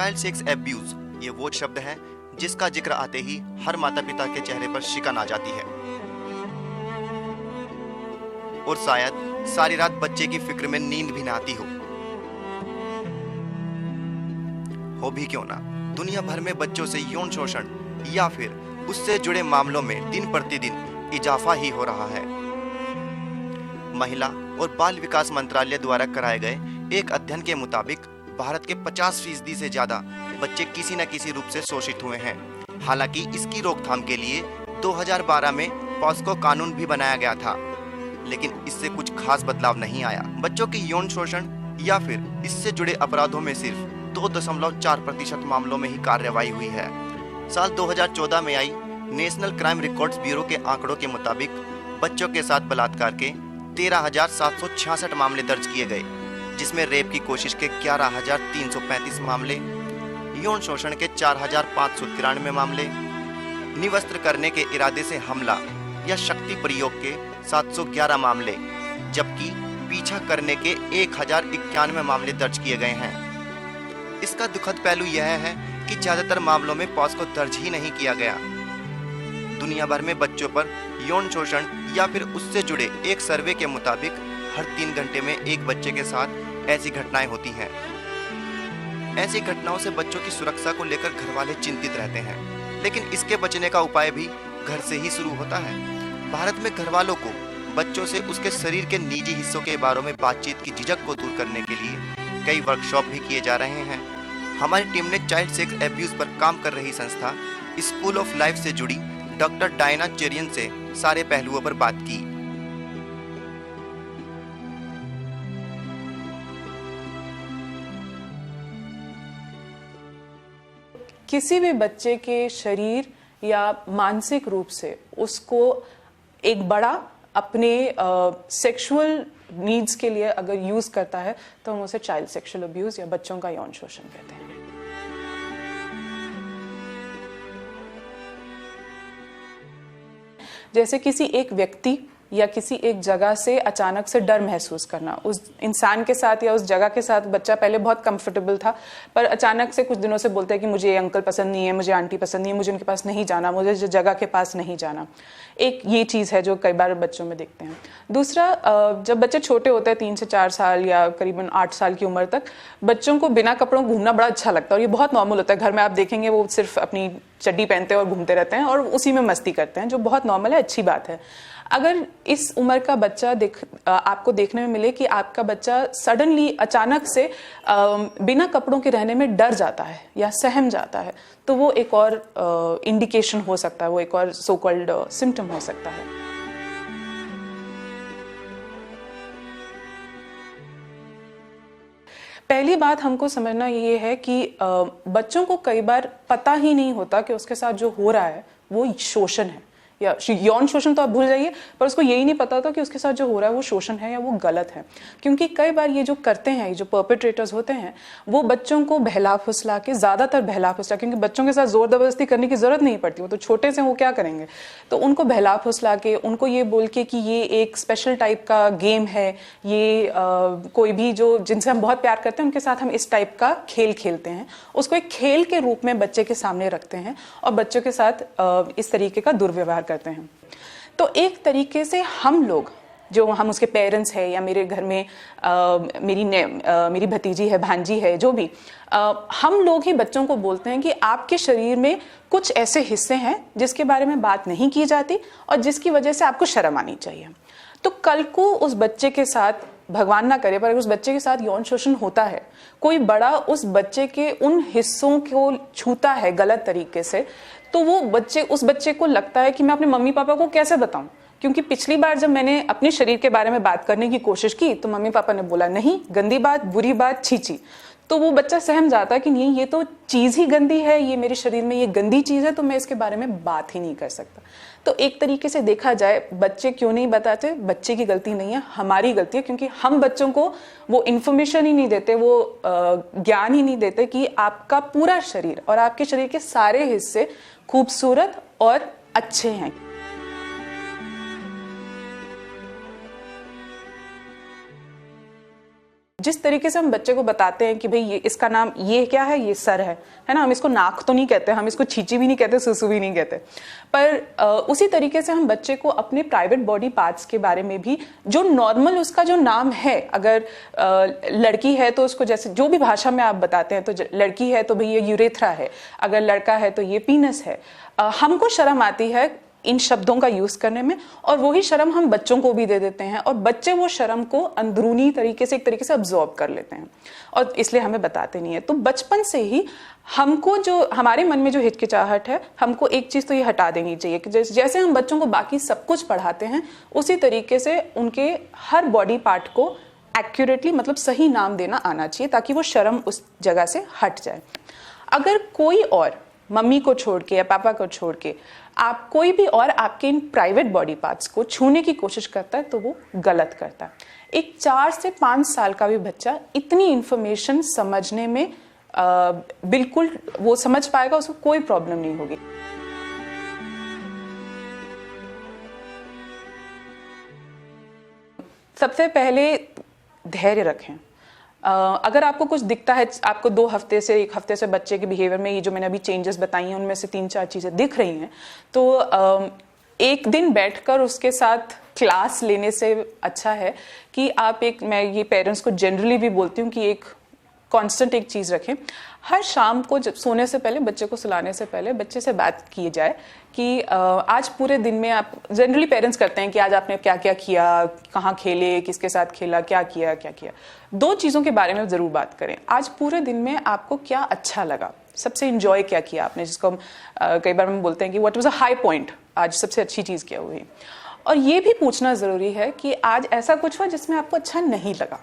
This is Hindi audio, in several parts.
चाइल्ड सेक्स एब्यूज ये वो शब्द है जिसका जिक्र आते ही हर माता पिता के चेहरे पर शिकन आ जाती है और शायद सारी रात बच्चे की फिक्र में नींद भी ना आती हो भी क्यों ना। दुनिया भर में बच्चों से यौन शोषण या फिर उससे जुड़े मामलों में दिन प्रतिदिन इजाफा ही हो रहा है। महिला और बाल विकास मंत्रालय द्वारा कराए गए एक अध्ययन के मुताबिक भारत के 50% से ज्यादा बच्चे किसी न किसी रूप से शोषित हुए हैं। हालांकि इसकी रोकथाम के लिए 2012 में पॉस्को कानून भी बनाया गया था, लेकिन इससे कुछ खास बदलाव नहीं आया। बच्चों के यौन शोषण या फिर इससे जुड़े अपराधों में सिर्फ 2.4% मामलों में ही कार्रवाई हुई है। साल 2014 में आई नेशनल क्राइम रिकॉर्ड्स ब्यूरो के आंकड़ों के मुताबिक बच्चों के साथ बलात्कार के 13,766 मामले दर्ज किए गए, जिसमें रेप की कोशिश के 11,335 मामले, यौन शोषण के 4,593 मामले, निवस्त्र करने के इरादे से हमला या शक्ति प्रयोग के 711 मामले, जबकि पीछा करने के 1,091 मामले दर्ज किए गए हैं। इसका दुखद पहलू यह है कि ज्यादातर मामलों में पॉस्को दर्ज ही नहीं किया गया। दुनिया भर में बच्चों पर यौन शोषण या फिर उससे जुड़े एक सर्वे के मुताबिक हर 3 घंटे में एक बच्चे के साथ ऐसी घटनाएं होती हैं। ऐसी घटनाओं से बच्चों की सुरक्षा को लेकर घर वाले चिंतित रहते हैं, लेकिन इसके बचने का उपाय भी घर से ही शुरू होता है। भारत में घर वालों को बच्चों से उसके शरीर के निजी हिस्सों के बारे में बातचीत की झिझक को दूर करने के लिए कई वर्कशॉप भी किए जा रहे हैं। हमारी टीम ने चाइल्ड सेक्स एब्यूज पर काम कर रही संस्था स्कूल ऑफ लाइफ से जुड़ी डॉक्टर डायना चेरियन से सारे पहलुओं पर बात की। किसी भी बच्चे के शरीर या मानसिक रूप से उसको एक बड़ा अपने सेक्सुअल नीड्स के लिए अगर यूज करता है तो हम उसे चाइल्ड सेक्सुअल अब्यूज या बच्चों का यौन शोषण कहते हैं। जैसे किसी एक व्यक्ति या किसी एक जगह से अचानक से डर महसूस करना, उस इंसान के साथ या उस जगह के साथ बच्चा पहले बहुत कंफर्टेबल था, पर अचानक से कुछ दिनों से बोलता है कि मुझे ये अंकल पसंद नहीं है, मुझे आंटी पसंद नहीं है, मुझे उनके पास नहीं जाना, मुझे इस जगह के पास नहीं जाना। एक ये चीज़ है जो कई बार बच्चों में देखते हैं। दूसरा, जब बच्चे छोटे होते हैं 3 से 4 साल या करीबन 8 साल की उम्र तक, बच्चों को बिना कपड़ों घूमना बड़ा अच्छा लगता है और ये बहुत नॉर्मल होता है। घर में आप देखेंगे वो सिर्फ अपनी चड्डी पहनते हैं और घूमते रहते हैं और उसी में मस्ती करते हैं, जो बहुत नॉर्मल है, अच्छी बात है। अगर इस उम्र का बच्चा आपको देखने में मिले कि आपका बच्चा सडनली अचानक से बिना कपड़ों के रहने में डर जाता है या सहम जाता है, तो वो एक और इंडिकेशन हो सकता है, वो एक और सो कॉल्ड सिम्टम हो सकता है। पहली बात हमको समझना ये है कि बच्चों को कई बार पता ही नहीं होता कि उसके साथ जो हो रहा है वो शोषण है या यौन शोषण तो आप भूल जाइए, पर उसको यही नहीं पता होता कि उसके साथ जो हो रहा है वो शोषण है या वो गलत है। क्योंकि कई बार ये जो करते हैं, ये जो परपेट्रेटर्स होते हैं, वो बच्चों को बहला फुसला के, ज्यादातर बहला फुसला, क्योंकि बच्चों के साथ जोर जबरदस्ती करने की जरूरत नहीं पड़ती, वो तो छोटे से वो क्या करेंगे, तो उनको बहला फुसला के, उनको ये बोल के कि ये एक स्पेशल टाइप का गेम है, ये कोई भी जो जिनसे हम बहुत प्यार करते हैं उनके साथ हम इस टाइप का खेल खेलते हैं, उसको एक खेल के रूप में बच्चे के सामने रखते हैं और बच्चों के साथ इस तरीके का दुर्व्यवहार करते हैं। तो एक तरीके से हम लोग, जो हम उसके पेरेंट्स हैं या मेरे घर में मेरी भतीजी है, भांजी है, जो भी, हम लोग ही बच्चों को बोलते हैं कि आपके शरीर में कुछ ऐसे हिस्से हैं जिसके बारे में बात नहीं की जाती और जिसकी वजह से आपको शर्म आनी चाहिए। तो कल को उस बच्चे के साथ, भगवान ना करे, पर उस बच्चे के साथ यौन शोषण होता है, कोई बड़ा उस बच्चे के उन हिस्सों को छूता है गलत तरीके से, तो वो उस बच्चे को लगता है कि मैं अपने मम्मी पापा को कैसे बताऊं, क्योंकि पिछली बार जब मैंने अपने शरीर के बारे में बात करने की कोशिश की तो मम्मी पापा ने बोला नहीं, गंदी बात, बुरी बात, छीची। तो वो बच्चा सहम जाता है कि नहीं, ये तो चीज ही गंदी है, ये मेरे शरीर में ये गंदी चीज है, तो मैं इसके बारे में बात ही नहीं कर सकता। तो एक तरीके से देखा जाए, बच्चे क्यों नहीं बताते, बच्चे की गलती नहीं है, हमारी गलती है, क्योंकि हम बच्चों को वो इन्फॉर्मेशन ही नहीं देते, वो ज्ञान ही नहीं देते कि आपका पूरा शरीर और आपके शरीर के सारे हिस्से खूबसूरत और अच्छे हैं। जिस तरीके से हम बच्चे को बताते हैं कि भाई ये इसका नाम ये क्या है, ये सर है ना, हम इसको नाक तो नहीं कहते, हम इसको छींची भी नहीं कहते, सुसु भी नहीं कहते, पर उसी तरीके से हम बच्चे को अपने प्राइवेट बॉडी पार्ट्स के बारे में भी जो नॉर्मल उसका जो नाम है, अगर लड़की है तो उसको जैसे जो भी भाषा में आप बताते हैं, तो लड़की है तो भाई ये यूरेथ्रा है, अगर लड़का है तो ये पीनस है। हमको शर्म आती है इन शब्दों का यूज करने में, और वही शर्म हम बच्चों को भी दे देते हैं, और बच्चे वो शर्म को अंदरूनी तरीके से एक तरीके से अब्जॉर्ब कर लेते हैं, और इसलिए हमें बताते नहीं है। तो बचपन से ही हमको जो हमारे मन में जो हिचकिचाहट है, हमको एक चीज तो ये हटा देनी चाहिए कि जैसे हम बच्चों को बाकी सब कुछ पढ़ाते हैं, उसी तरीके से उनके हर बॉडी पार्ट को एक्यूरेटली, मतलब सही नाम देना आना चाहिए, ताकि वो शर्म उस जगह से हट जाए। अगर कोई और मम्मी को छोड़ के या पापा को छोड़ के आप कोई भी और आपके इन प्राइवेट बॉडी पार्ट्स को छूने की कोशिश करता है, तो वो गलत करता है। एक 4 से 5 साल का भी बच्चा इतनी इंफॉर्मेशन समझने में बिल्कुल वो समझ पाएगा, उसको कोई प्रॉब्लम नहीं होगी। सबसे पहले धैर्य रखें। अगर आपको कुछ दिखता है, आपको 2 हफ्ते से 1 हफ्ते से बच्चे के बिहेवियर में ये जो मैंने अभी चेंजेस बताई हैं, उनमें से 3-4 चीजें दिख रही हैं, तो एक दिन बैठकर उसके साथ क्लास लेने से अच्छा है कि आप मैं ये पेरेंट्स को जनरली भी बोलती हूँ कि एक कांस्टेंट एक चीज रखें। हर शाम को जब सोने से पहले, बच्चे को सुलाने से पहले बच्चे से बात की जाए कि आज पूरे दिन में आप, जनरली पेरेंट्स करते हैं कि आज आपने क्या क्या किया, कहाँ खेले, किसके साथ खेला, क्या किया। 2 चीजों के बारे में जरूर बात करें। आज पूरे दिन में आपको क्या अच्छा लगा, सबसे इंजॉय क्या किया आपने, जिसको हम कई बार हम बोलते हैं कि what was a high point, आज सबसे अच्छी चीज क्या हुई। और ये भी पूछना जरूरी है कि आज ऐसा कुछ हुआ जिसमें आपको अच्छा नहीं लगा।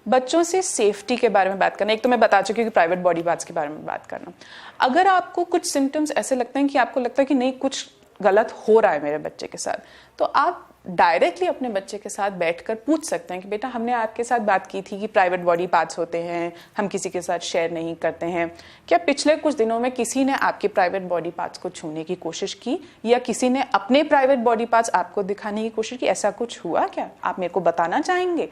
बच्चों से सेफ्टी के बारे में बात करना, एक तो मैं बता चुकी हूँ कि प्राइवेट बॉडी पार्ट्स के बारे में बात करना। अगर आपको कुछ सिम्टम्स ऐसे लगते हैं कि आपको लगता है कि नहीं कुछ गलत हो रहा है मेरे बच्चे के साथ, तो आप डायरेक्टली अपने बच्चे के साथ बैठकर पूछ सकते हैं कि बेटा, हमने आपके साथ बात की थी कि प्राइवेट बॉडी पार्ट्स होते हैं, हम किसी के साथ शेयर नहीं करते हैं। क्या पिछले कुछ दिनों में किसी ने आपके प्राइवेट बॉडी पार्ट्स को छूने की कोशिश की, या किसी ने अपने प्राइवेट बॉडी पार्ट्स आपको दिखाने की कोशिश की? ऐसा कुछ हुआ क्या? आप मेरे को बताना चाहेंगे?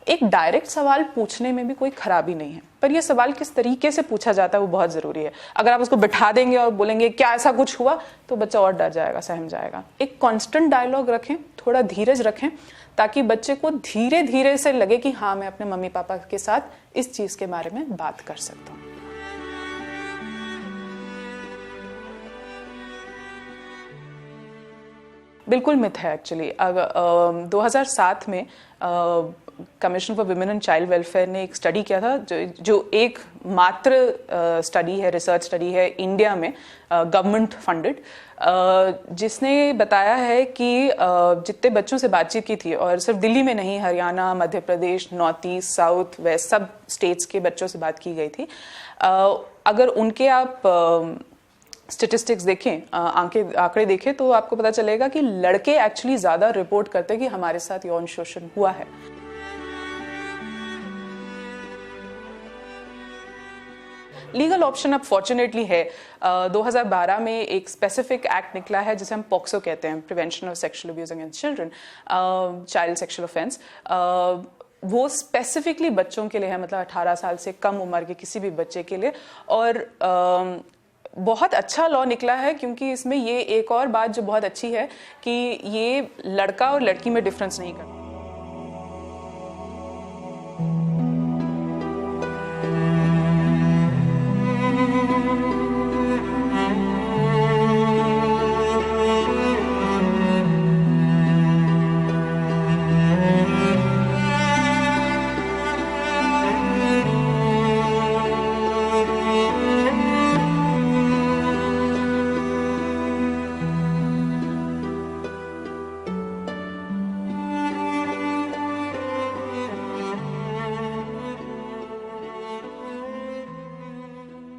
एक डायरेक्ट सवाल पूछने में भी कोई खराबी नहीं है, पर यह सवाल किस तरीके से पूछा जाता है वो बहुत जरूरी है। अगर आप उसको बिठा देंगे और बोलेंगे क्या ऐसा कुछ हुआ, तो बच्चा और डर जाएगा, सहम जाएगा। एक कांस्टेंट डायलॉग रखें, थोड़ा धीरज रखें, ताकि बच्चे को धीरे धीरे से लगे कि हाँ, मैं अपने मम्मी पापा के साथ इस चीज के बारे में बात कर सकता हूँ। बिल्कुल मिथ है एक्चुअली। 2007 में commission for women and child welfare ने एक स्टडी किया था, जो एक मात्र स्टडी है, रिसर्च स्टडी है इंडिया में, गवर्नमेंट फंडेड, जिसने बताया है कि जितने बच्चों से बातचीत की थी, और सिर्फ दिल्ली में नहीं, Haryana, Madhya Pradesh, north east, south west, सब स्टेट्स के बच्चों से बात की गई थी। अगर उनके आप स्टेटिस्टिक्स देखें, आंकड़े देखें, तो आपको पता चलेगा कि लड़के एक्चुअली ज्यादा रिपोर्ट करते हैं कि हमारे साथ यौन शोषण हुआ है। लीगल ऑप्शन अब फॉर्चुनेटली है। 2012 में एक स्पेसिफिक एक्ट निकला है जिसे हम पॉक्सो कहते हैं, prevention of sexual abuse against children, child sexual offence. वो स्पेसिफिकली बच्चों के लिए है, मतलब 18 साल से कम उम्र के किसी भी बच्चे के लिए। और बहुत अच्छा लॉ निकला है, क्योंकि इसमें ये एक और बात जो बहुत अच्छी है कि ये लड़का और लड़की में डिफरेंस नहीं करता।